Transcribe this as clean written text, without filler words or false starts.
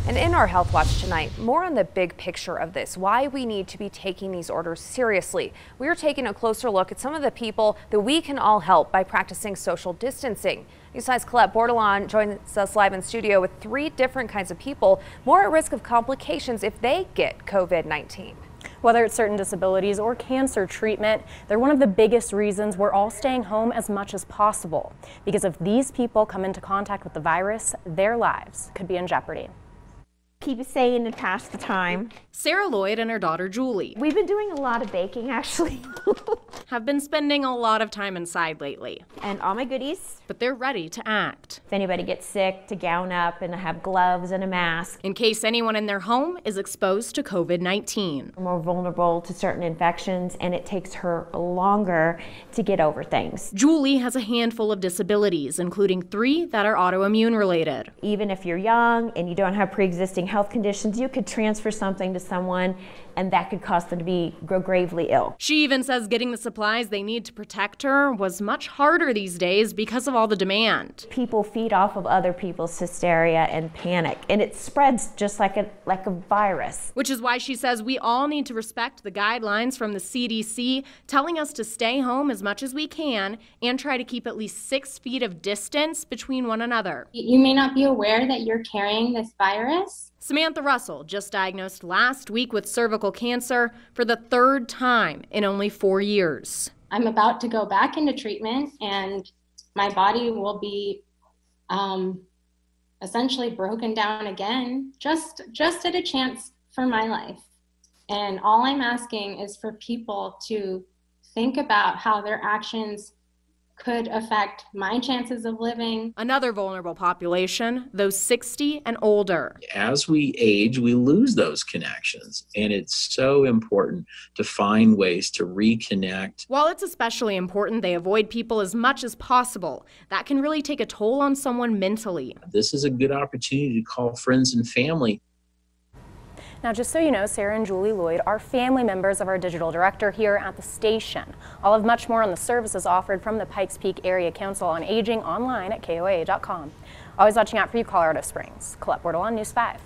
And in our Health Watch tonight, more on the big picture of this, why we need to be taking these orders seriously. We are taking a closer look at some of the people that we can all help by practicing social distancing. News 5's Colette Bordelon joins us live in studio with 3 different kinds of people more at risk of complications if they get COVID-19. Whether it's certain disabilities or cancer treatment, they're one of the biggest reasons we're all staying home as much as possible. Because if these people come into contact with the virus, their lives could be in jeopardy. Keep saying to pass the time. Sarah Lloyd and her daughter Julie We've been doing a lot of baking actually. have been spending a lot of time inside lately. And all my goodies. But they're ready to act. If anybody gets sick, to gown up and have gloves and a mask. In case anyone in their home is exposed to COVID-19. We're more vulnerable to certain infections and it takes her longer to get over things. Julie has a handful of disabilities, including 3 that are autoimmune related. Even if you're young and you don't have pre-existing health conditions, you could transfer something to someone and that could cause them to grow gravely ill. She even says getting the supplies they need to protect her was much harder these days because of all the demand. People feed off of other people's hysteria and panic, and it spreads just like a virus. Which is why she says we all need to respect the guidelines from the CDC telling us to stay home as much as we can and try to keep at least 6 feet of distance between one another. You may not be aware that you're carrying this virus. Samantha Russell just diagnosed last week with cervical cancer for the 3rd time in only 4 years. I'm about to go back into treatment and my body will be essentially broken down again, just at a chance for my life. And all I'm asking is for people to think about how their actions could affect my chances of living. Another vulnerable population, those 60 and older. As we age, we lose those connections, and it's so important to find ways to reconnect. While it's especially important they avoid people as much as possible, that can really take a toll on someone mentally. This is a good opportunity to call friends and family. Now, just so you know, Sarah and Julie Lloyd are family members of our digital director here at the station. I'll have much more on the services offered from the Pikes Peak Area Council on Aging online at KOA.com. Always watching out for you, Colorado Springs. Colette Bordelon, News 5.